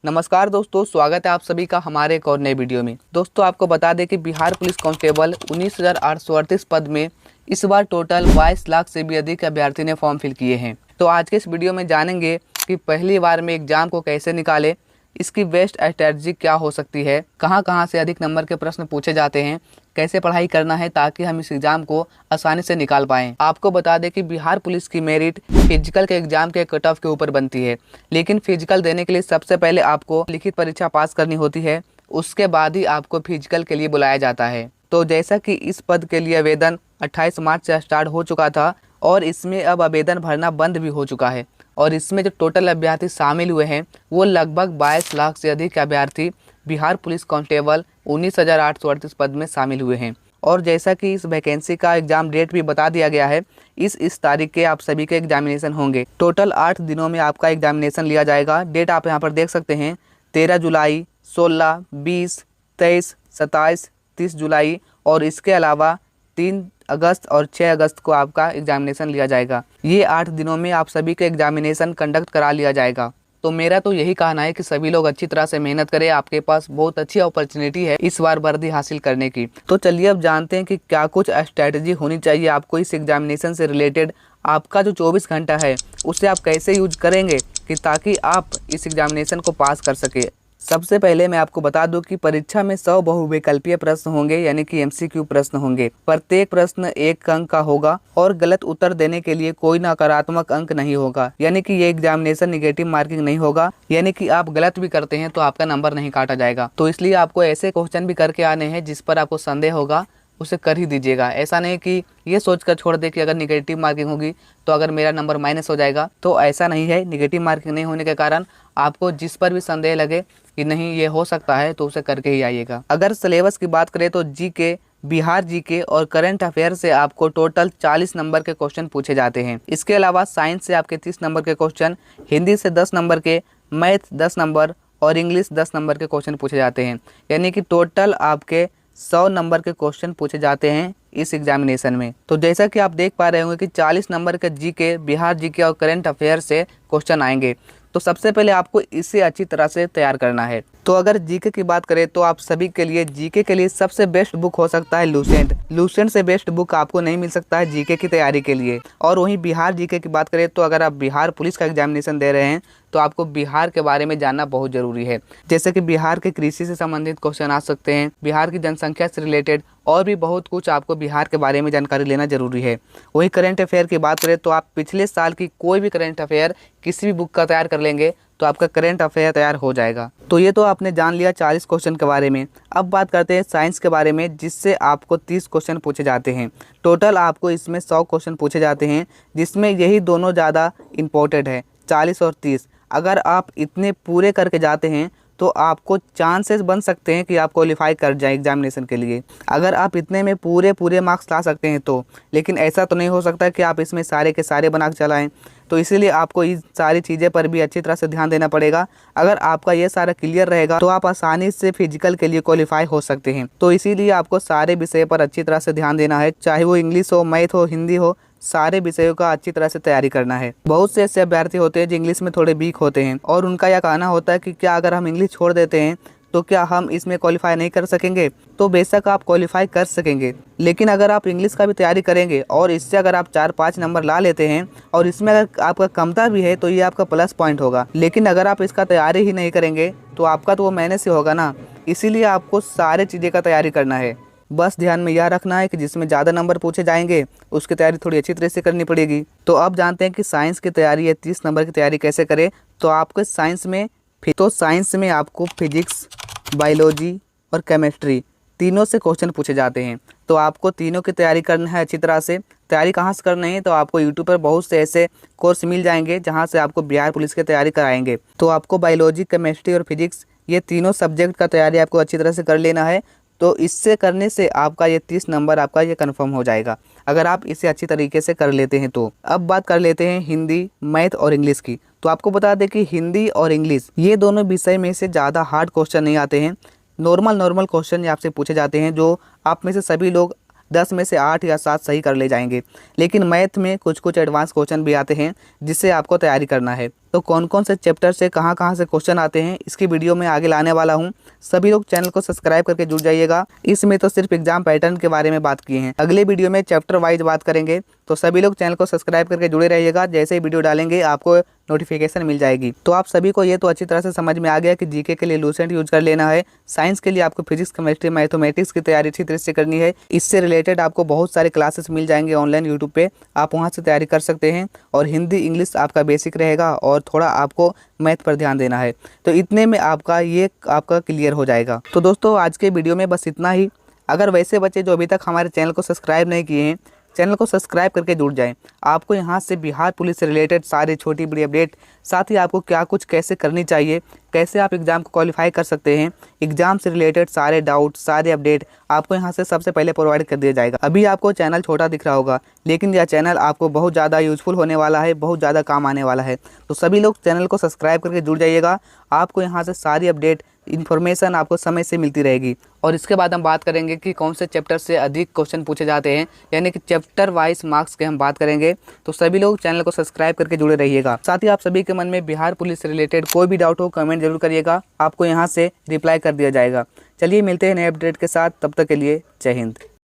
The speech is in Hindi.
नमस्कार दोस्तों, स्वागत है आप सभी का हमारे एक और नए वीडियो में। दोस्तों आपको बता दें कि बिहार पुलिस कांस्टेबल 19,838 पद में इस बार टोटल 22 लाख से भी अधिक अभ्यर्थी ने फॉर्म फिल किए हैं। तो आज के इस वीडियो में जानेंगे कि पहली बार में एग्जाम को कैसे निकालें, इसकी बेस्ट स्ट्रेटजी क्या हो सकती है, कहां कहां से अधिक नंबर के प्रश्न पूछे जाते हैं, कैसे पढ़ाई करना है ताकि हम इस एग्जाम को आसानी से निकाल पाएं। आपको बता दें कि बिहार पुलिस की मेरिट फिजिकल के एग्जाम के कट ऑफ के ऊपर बनती है, लेकिन फिजिकल देने के लिए सबसे पहले आपको लिखित परीक्षा पास करनी होती है, उसके बाद ही आपको फिजिकल के लिए बुलाया जाता है। तो जैसा कि इस पद के लिए आवेदन 28 मार्च से स्टार्ट हो चुका था और इसमें अब आवेदन भरना बंद भी हो चुका है और इसमें जो टोटल अभ्यर्थी शामिल हुए हैं वो लगभग 22 लाख से अधिक अभ्यर्थी बिहार पुलिस कांस्टेबल 19,838 पद में शामिल हुए हैं। और जैसा कि इस वैकेंसी का एग्जाम डेट भी बता दिया गया है, इस तारीख के आप सभी के एग्जामिनेशन होंगे। टोटल 8 दिनों में आपका एग्जामिनेशन लिया जाएगा। डेट आप यहाँ पर देख सकते हैं, 13 जुलाई, 16, 20, 23, 27, 30 जुलाई और इसके अलावा 3 अगस्त और 6 अगस्त को आपका एग्जामिनेशन लिया जाएगा। ये 8 दिनों में आप सभी के एग्जामिनेशन कंडक्ट करा लिया जाएगा। तो मेरा तो यही कहना है कि सभी लोग अच्छी तरह से मेहनत करें। आपके पास बहुत अच्छी अपॉर्चुनिटी है इस बार वर्दी हासिल करने की। तो चलिए अब जानते हैं कि क्या कुछ स्ट्रैटेजी होनी चाहिए आपको इस एग्जामिनेशन से रिलेटेड। आपका जो 24 घंटा है उसे आप कैसे यूज करेंगे कि ताकि आप इस एग्जामिनेशन को पास कर सके। सबसे पहले मैं आपको बता दूं कि परीक्षा में 100 बहुविकल्पीय प्रश्न होंगे, यानी कि एमसीक्यू प्रश्न होंगे। प्रत्येक प्रश्न 1 अंक का होगा और गलत उत्तर देने के लिए कोई नकारात्मक अंक नहीं होगा, यानी कि ये एग्जामिनेशन निगेटिव मार्किंग नहीं होगा, यानी कि आप गलत भी करते हैं तो आपका नंबर नहीं काटा जाएगा। तो इसलिए आपको ऐसे क्वेश्चन भी करके आने हैं जिस पर आपको संदेह होगा, उसे कर ही दीजिएगा। ऐसा नहीं कि ये सोचकर छोड़ दे कि अगर निगेटिव मार्किंग होगी तो अगर मेरा नंबर माइनस हो जाएगा, तो ऐसा नहीं है। निगेटिव मार्किंग नहीं होने के कारण आपको जिस पर भी संदेह लगे कि नहीं ये हो सकता है तो उसे करके ही आइएगा। अगर सिलेबस की बात करें तो जीके, बिहार जीके और करंट अफेयर से आपको टोटल 40 नंबर के क्वेश्चन पूछे जाते हैं। इसके अलावा साइंस से आपके 30 नंबर के क्वेश्चन, हिंदी से 10 नंबर के, मैथ 10 नंबर और इंग्लिश 10 नंबर के क्वेश्चन पूछे जाते हैं, यानी कि टोटल आपके 100 नंबर के क्वेश्चन पूछे जाते हैं इस एग्जामिनेशन में। तो जैसा कि आप देख पा रहे होंगे कि 40 नंबर के जीके, बिहार जीके और करंट अफेयर से क्वेश्चन आएंगे। तो सबसे पहले आपको इसे अच्छी तरह से तैयार करना है। तो अगर जीके की बात करें तो आप सभी के लिए जीके के लिए सबसे बेस्ट बुक हो सकता है लूसेंट। लूसेंट से बेस्ट बुक आपको नहीं मिल सकता है जीके की तैयारी के लिए। और वहीं बिहार जीके की बात करें तो अगर आप बिहार पुलिस का एग्जामिनेशन दे रहे हैं तो आपको बिहार के बारे में जानना बहुत जरूरी है। जैसे कि बिहार के कृषि से संबंधित क्वेश्चन आ सकते हैं, बिहार की जनसंख्या से रिलेटेड और भी बहुत कुछ आपको बिहार के बारे में जानकारी लेना जरूरी है। वही करंट अफेयर की बात करें तो आप पिछले साल की कोई भी करंट अफेयर किसी भी बुक का तैयार कर लेंगे तो आपका करंट अफेयर तैयार हो जाएगा। तो ये तो आपने जान लिया 40 क्वेश्चन के बारे में। अब बात करते हैं साइंस के बारे में, जिससे आपको 30 क्वेश्चन पूछे जाते हैं। टोटल आपको इसमें 100 क्वेश्चन पूछे जाते हैं, जिसमें यही दोनों ज़्यादा इम्पोर्टेंट है, 40 और 30। अगर आप इतने पूरे करके जाते हैं तो आपको चांसेस बन सकते हैं कि आप क्वालिफाई कर जाएं एग्जामिनेशन के लिए, अगर आप इतने में पूरे मार्क्स ला सकते हैं तो। लेकिन ऐसा तो नहीं हो सकता कि आप इसमें सारे के सारे बना के चलाएं। तो इसीलिए आपको इस सारी चीज़ें पर भी अच्छी तरह से ध्यान देना पड़ेगा। अगर आपका ये सारा क्लियर रहेगा तो आप आसानी से फिजिकल के लिए क्वालिफाई हो सकते हैं। तो इसीलिए आपको सारे विषय पर अच्छी तरह से ध्यान देना है, चाहे वो इंग्लिश हो, मैथ हो, हिंदी हो, सारे विषयों का अच्छी तरह से तैयारी करना है। बहुत से ऐसे अभ्यर्थी होते हैं जो इंग्लिश में थोड़े वीक होते हैं और उनका यह कहना होता है कि क्या अगर हम इंग्लिश छोड़ देते हैं तो क्या हम इसमें क्वालिफाई नहीं कर सकेंगे। तो बेशक आप क्वालिफाई कर सकेंगे, लेकिन अगर आप इंग्लिश का भी तैयारी करेंगे और इससे अगर आप 4-5 नंबर ला लेते हैं और इसमें अगर आपका कमता भी है तो ये आपका प्लस पॉइंट होगा। लेकिन अगर आप इसका तैयारी ही नहीं करेंगे तो आपका तो वो माइनस ही होगा ना। इसीलिए आपको सारे चीज़ें का तैयारी करना है। बस ध्यान में यह रखना है कि जिसमें ज़्यादा नंबर पूछे जाएंगे उसकी तैयारी थोड़ी अच्छी तरह से करनी पड़ेगी। तो अब जानते हैं कि साइंस की तैयारी या 30 नंबर की तैयारी कैसे करें। तो आपको साइंस में आपको फिजिक्स, बायोलॉजी और केमिस्ट्री तीनों से क्वेश्चन पूछे जाते हैं। तो आपको तीनों की तैयारी करना है अच्छी तरह से। तैयारी कहाँ से करनी है तो आपको यूट्यूब पर बहुत से ऐसे कोर्स मिल जाएंगे जहाँ से आपको बिहार पुलिस की तैयारी कराएंगे। तो आपको बायोलॉजी, केमिस्ट्री और फिजिक्स ये तीनों सब्जेक्ट का तैयारी आपको अच्छी तरह से कर लेना है। तो इससे करने से आपका ये 30 नंबर आपका ये कंफर्म हो जाएगा, अगर आप इसे अच्छी तरीके से कर लेते हैं तो। अब बात कर लेते हैं हिंदी, मैथ और इंग्लिश की। तो आपको बता दें कि हिंदी और इंग्लिश ये दोनों विषय में से ज़्यादा हार्ड क्वेश्चन नहीं आते हैं। नॉर्मल क्वेश्चन आपसे पूछे जाते हैं जो आप में से सभी लोग 10 में से 8 या 7 सही कर ले जाएंगे। लेकिन मैथ में कुछ कुछ एडवांस क्वेश्चन भी आते हैं जिससे आपको तैयारी करना है। तो कौन कौन से चैप्टर से कहाँ कहाँ से क्वेश्चन आते हैं इसकी वीडियो में आगे लाने वाला हूँ। सभी लोग चैनल को सब्सक्राइब करके जुड़ जाइएगा। इसमें तो सिर्फ एग्जाम पैटर्न के बारे में बात किए हैं, अगले वीडियो में चैप्टर वाइज बात करेंगे। तो सभी लोग चैनल को सब्सक्राइब करके जुड़े रहिएगा, जैसे ही वीडियो डालेंगे आपको नोटिफिकेशन मिल जाएगी। तो आप सभी को ये तो अच्छी तरह से समझ में आ गया कि जीके के लिए लूसेंट यूज कर लेना है, साइंस के लिए आपको फिजिक्स केमिस्ट्री मैथमेटिक्स की तैयारी अच्छी तरह से करनी है। इससे रिलेटेड आपको बहुत सारे क्लासेस मिल जाएंगे ऑनलाइन यूट्यूब पे, आप वहाँ से तैयारी कर सकते हैं। और हिंदी इंग्लिश आपका बेसिक रहेगा और थोड़ा आपको मैथ पर ध्यान देना है। तो इतने में आपका क्लियर हो जाएगा। तो दोस्तों आज के वीडियो में बस इतना ही। अगर वैसे बच्चे जो अभी तक हमारे चैनल को सब्सक्राइब नहीं किए हैं, चैनल को सब्सक्राइब करके जुड़ जाएं। आपको यहाँ से बिहार पुलिस से रिलेटेड सारे छोटी बड़ी अपडेट, साथ ही आपको क्या कुछ कैसे करनी चाहिए, कैसे आप एग्ज़ाम को क्वालिफाई कर सकते हैं, एग्जाम से रिलेटेड सारे डाउट सारे अपडेट आपको यहाँ से सबसे पहले प्रोवाइड कर दिया जाएगा। अभी आपको चैनल छोटा दिख रहा होगा, लेकिन यह चैनल आपको बहुत ज़्यादा यूजफुल होने वाला है, बहुत ज़्यादा काम आने वाला है। तो सभी लोग चैनल को सब्सक्राइब करके जुड़ जाइएगा। आपको यहाँ से सारी अपडेट इन्फॉर्मेशन आपको समय से मिलती रहेगी। और इसके बाद हम बात करेंगे कि कौन से चैप्टर से अधिक क्वेश्चन पूछे जाते हैं, यानी कि चैप्टर वाइज मार्क्स के हम बात करेंगे। तो सभी लोग चैनल को सब्सक्राइब करके जुड़े रहिएगा। साथ ही आप सभी के मन में बिहार पुलिस से रिलेटेड कोई भी डाउट हो कमेंट जरूर करिएगा, आपको यहाँ से रिप्लाई कर दिया जाएगा। चलिए मिलते हैं नए अपडेट के साथ, तब तक के लिए जय हिंद।